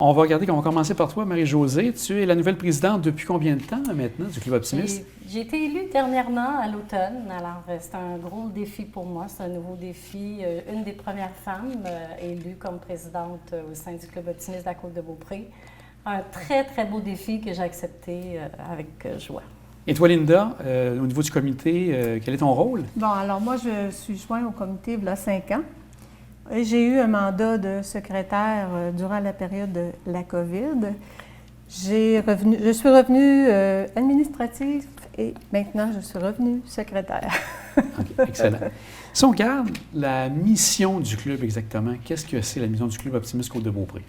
On va commencer par toi, Marie-Josée. Tu es la nouvelle présidente depuis combien de temps maintenant du Club Optimiste? J'ai été élue dernièrement à l'automne. Alors, c'est un gros défi pour moi. C'est un nouveau défi. Une des premières femmes élues comme présidente au sein du Club Optimiste de la Côte-de-Beaupré. Un très, très beau défi que j'ai accepté avec joie. Et toi, Linda, au niveau du comité, quel est ton rôle? Bon, alors moi, je suis jointe au comité il y a 5 ans. J'ai eu un mandat de secrétaire durant la période de la COVID. Je suis revenue administrative et maintenant, je suis revenue secrétaire. Okay, excellent. Si on regarde la mission du club exactement, qu'est-ce que c'est la mission du Club Optimiste Côte-de-Beaupré?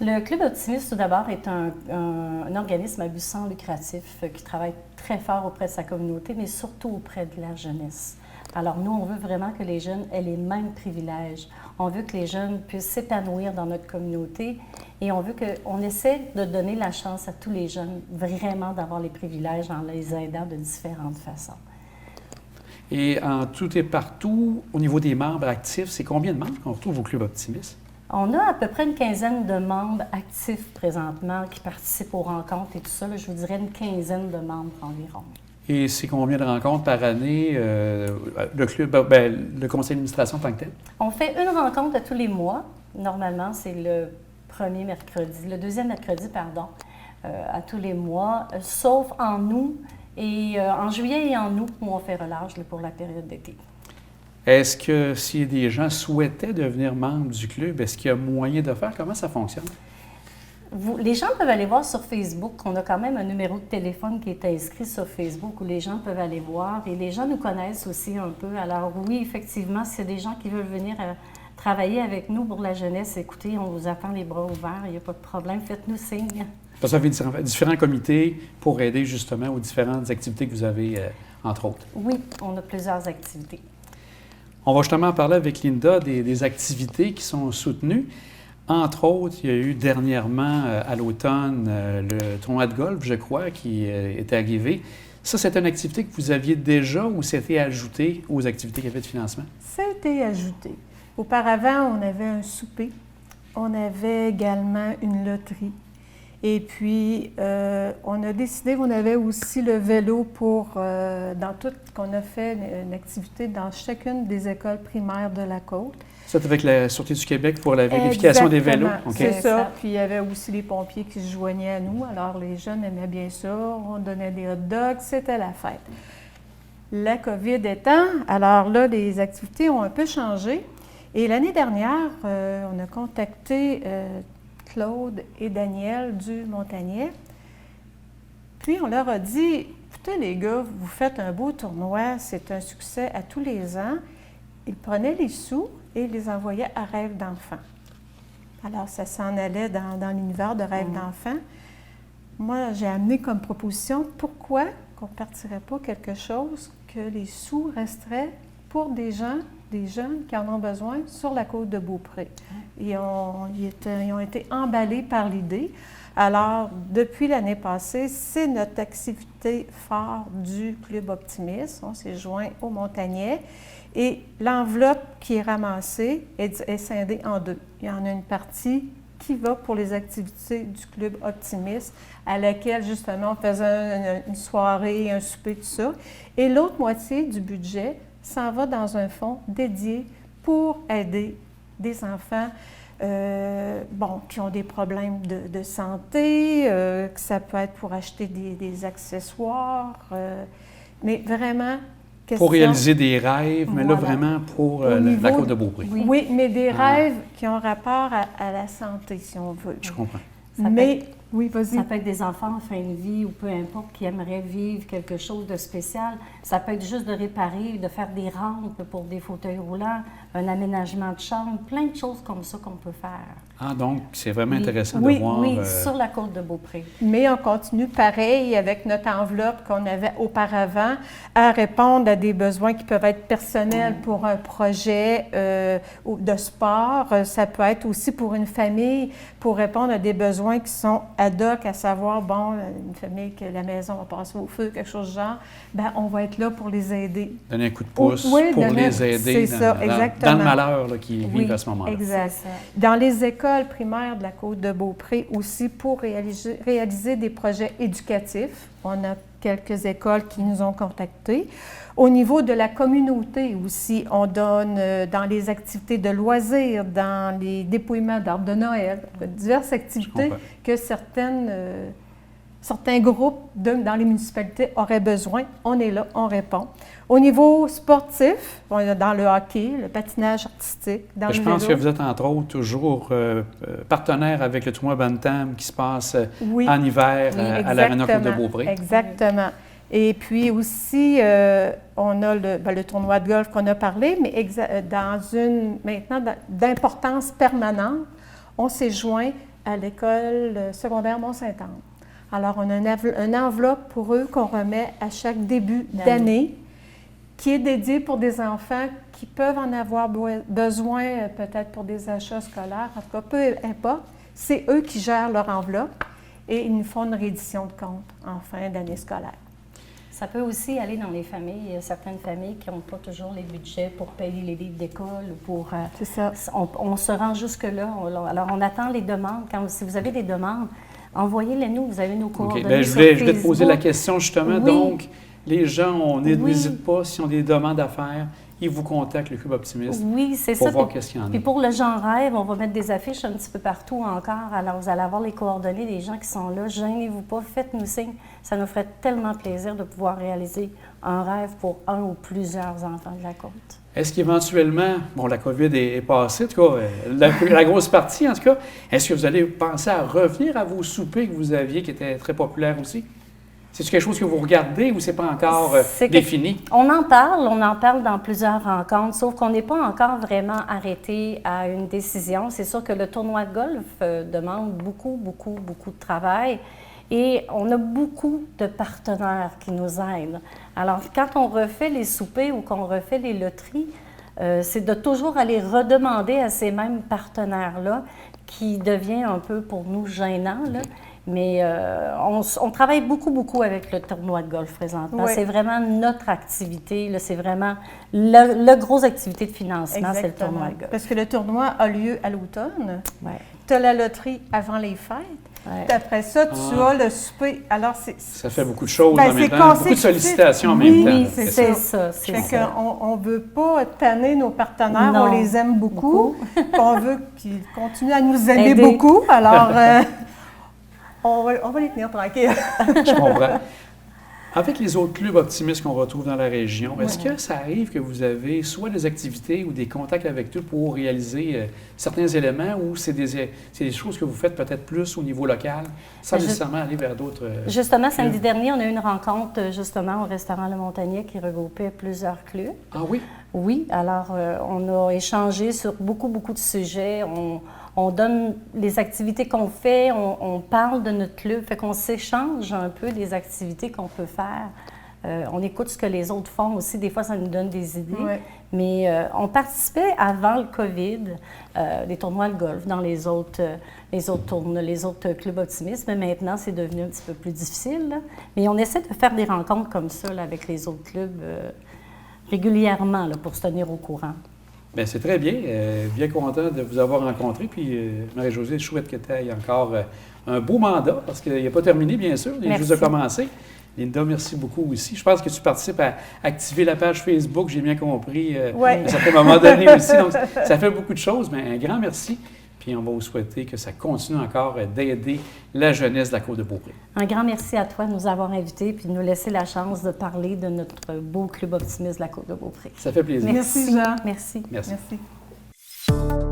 Le Club Optimiste, tout d'abord, est un organisme à but sans lucratif qui travaille très fort auprès de sa communauté, mais surtout auprès de la jeunesse. Alors, nous, on veut vraiment que les jeunes aient les mêmes privilèges. On veut que les jeunes puissent s'épanouir dans notre communauté et on essaie de donner la chance à tous les jeunes vraiment d'avoir les privilèges en les aidant de différentes façons. Et en tout et partout, au niveau des membres actifs, c'est combien de membres qu'on retrouve au Club Optimiste? On a à peu près une quinzaine de membres actifs présentement qui participent aux rencontres et tout ça. Là, je vous dirais une quinzaine de membres environ. Et c'est combien de rencontres par année, le club, le conseil d'administration en tant que tel? On fait une rencontre à tous les mois. Normalement, c'est le deuxième mercredi, à tous les mois, sauf en août et en juillet et en août où on fait relâche pour la période d'été. Est-ce que si des gens souhaitaient devenir membres du club, est-ce qu'il y a moyen de faire? Comment ça fonctionne? Les gens peuvent aller voir sur Facebook. On a quand même un numéro de téléphone qui est inscrit sur Facebook où les gens peuvent aller voir. Et les gens nous connaissent aussi un peu. Alors oui, effectivement, s'il y a des gens qui veulent venir travailler avec nous pour la jeunesse, écoutez, on vous attend les bras ouverts. Il n'y a pas de problème. Faites-nous signe. Parce que vous avez différents comités pour aider justement aux différentes activités que vous avez, entre autres. Oui, on a plusieurs activités. On va justement parler avec Linda des activités qui sont soutenues. Entre autres, il y a eu dernièrement, à l'automne, le tournoi de golf, je crois, qui est arrivé. Ça, c'est une activité que vous aviez déjà ou c'était ajouté aux activités qu'il y avait de financement? Ça a été ajouté. Auparavant, on avait un souper. On avait également une loterie. Et puis, on a décidé qu'on avait aussi le vélo pour, dans tout, qu'on a fait une activité dans chacune des écoles primaires de la côte. C'est avec la Sûreté du Québec pour la vérification des vélos? Okay. C'est ça. Puis il y avait aussi les pompiers qui se joignaient à nous. Alors les jeunes aimaient bien ça. On donnait des hot dogs. C'était la fête. La COVID étant, alors là, les activités ont un peu changé. Et l'année dernière, on a contacté Claude et Daniel du Montagnet. Puis on leur a dit, écoutez les gars, vous faites un beau tournoi. C'est un succès à tous les ans. Ils prenaient les sous et les envoyaient à Rêve d'enfant. Alors, ça s'en allait dans l'univers de Rêve d'enfant. Moi, j'ai amené comme proposition, pourquoi qu'on ne partirait pas quelque chose que les sous resteraient pour des jeunes qui en ont besoin sur la Côte-de-Beaupré. Ils ont été emballés par l'idée. Alors, depuis l'année passée, c'est notre activité phare du Club Optimiste. On s'est joint au Montagnet. Et l'enveloppe qui est ramassée est scindée en deux. Il y en a une partie qui va pour les activités du Club Optimiste, à laquelle, justement, on faisait une soirée, un souper, tout ça. Et l'autre moitié du budget s'en va dans un fonds dédié pour aider des enfants qui ont des problèmes de santé, que ça peut être pour acheter des accessoires, mais vraiment... Pour réaliser des rêves, mais là, vraiment pour la Côte-de-Beaupré. Oui, mais des rêves qui ont rapport à la santé, si on veut. Je comprends. Oui, vas-y. Ça peut être des enfants en fin de vie ou peu importe qui aimeraient vivre quelque chose de spécial. Ça peut être juste de réparer, de faire des rampes pour des fauteuils roulants, un aménagement de chambre, plein de choses comme ça qu'on peut faire. Ah, donc, c'est vraiment intéressant de voir... Oui, sur la Côte-de-Beaupré. Mais on continue pareil avec notre enveloppe qu'on avait auparavant à répondre à des besoins qui peuvent être personnels pour un projet de sport. Ça peut être aussi pour une famille, pour répondre à des besoins qui sont ad hoc, à savoir, bon, une famille que la maison va passer au feu, quelque chose du genre, bien, on va être là pour les aider. Donner un coup de pouce Oui, pour les aider dans le malheur là, qu'ils vivent à ce moment-là. Exact. Dans les écoles primaires de la Côte-de-Beaupré aussi, pour réaliser des projets éducatifs, on a quelques écoles qui nous ont contactés. Au niveau de la communauté aussi, on donne dans les activités de loisirs, dans les dépouillements d'arbres de Noël, diverses activités que certains groupes dans les municipalités auraient besoin. On est là, on répond. Au niveau sportif, on est dans le hockey, le patinage artistique, dans le vélo. Je pense que vous êtes entre autres toujours partenaire avec le tournoi Bantam qui se passe en hiver à l'Arena Côte-de-Beaupré. Exactement. Et puis aussi, on a le tournoi de golf qu'on a parlé, mais maintenant d'importance permanente, on s'est joint à l'école secondaire Mont-Saint-Anne. Alors, on a une enveloppe pour eux qu'on remet à chaque début d'année, qui est dédiée pour des enfants qui peuvent en avoir besoin, peut-être pour des achats scolaires, en tout cas, peu importe. C'est eux qui gèrent leur enveloppe et ils nous font une réédition de compte en fin d'année scolaire. Ça peut aussi aller dans les familles. Il y a certaines familles qui n'ont pas toujours les budgets pour payer les livres d'école. C'est ça. On se rend jusque-là. Alors, on attend les demandes. Si vous avez des demandes, envoyez-les nous. Vous avez nos coordonnées sur Facebook. Je vais te poser la question justement. Oui. Donc, les gens, on n'hésite pas, si on a des demandes à faire, ils vous contactent, le Club Optimiste, pour voir qu'est-ce qu'il y en a. Puis pour le Genre Rêve, on va mettre des affiches un petit peu partout encore. Alors, vous allez avoir les coordonnées des gens qui sont là. Gênez-vous pas, faites-nous signe. Ça nous ferait tellement plaisir de pouvoir réaliser un rêve pour un ou plusieurs enfants de la côte. Est-ce qu'éventuellement, la COVID est passée, en tout cas, la grosse partie, en tout cas, est-ce que vous allez penser à revenir à vos soupers que vous aviez, qui étaient très populaires aussi? C'est-tu quelque chose que vous regardez ou c'est pas encore défini? On en parle dans plusieurs rencontres, sauf qu'on n'est pas encore vraiment arrêté à une décision. C'est sûr que le tournoi de golf demande beaucoup de travail et on a beaucoup de partenaires qui nous aident. Alors, quand on refait les soupers ou qu'on refait les loteries, c'est de toujours aller redemander à ces mêmes partenaires-là qui devient un peu pour nous gênant, là. Mais on travaille beaucoup avec le tournoi de golf présentement. Oui. C'est vraiment notre activité. Là, c'est vraiment la grosse activité de financement, c'est le tournoi de golf. Parce que le tournoi a lieu à l'automne. Oui. Tu as la loterie avant les fêtes. Ouais. Puis après ça, tu as le souper. Alors, ça fait beaucoup de choses en même temps. Beaucoup de sollicitations en même temps. Oui, c'est ça. On ne veut pas tanner nos partenaires. Non. On les aime beaucoup. On veut qu'ils continuent à nous aimer beaucoup. Alors... On va les tenir tranquilles. Je comprends. Avec les autres clubs optimistes qu'on retrouve dans la région, est-ce que ça arrive que vous avez soit des activités ou des contacts avec eux pour réaliser certains éléments ou c'est des choses que vous faites peut-être plus au niveau local, sans nécessairement aller vers d'autres... Justement, samedi dernier, on a eu une rencontre justement au restaurant Le Montagnier qui regroupait plusieurs clubs. Ah oui? Oui, alors on a échangé sur beaucoup de sujets. On donne les activités qu'on fait, on parle de notre club, fait qu'on s'échange un peu des activités qu'on peut faire. On écoute ce que les autres font aussi, des fois ça nous donne des idées. Oui. Mais on participait avant le COVID des tournois de golf dans les autres clubs optimistes, mais maintenant c'est devenu un petit peu plus difficile. Là. Mais on essaie de faire des rencontres comme ça là, avec les autres clubs régulièrement là, pour se tenir au courant. Bien, c'est très bien. Bien content de vous avoir rencontré. Puis, Marie-Josée, chouette que tu aies encore un beau mandat, parce qu'il n'est pas terminé, bien sûr. Il est juste commencé. Linda, merci beaucoup aussi. Je pense que tu participes à activer la page Facebook, j'ai bien compris, à un certain moment donné aussi. Donc, ça fait beaucoup de choses, mais un grand merci. Puis, on va vous souhaiter que ça continue encore d'aider la jeunesse de la Côte-de-Beaupré. Un grand merci à toi de nous avoir invités puis de nous laisser la chance de parler de notre beau club optimiste de la Côte-de-Beaupré. Ça fait plaisir. Merci, Jean. Merci. Merci. Merci.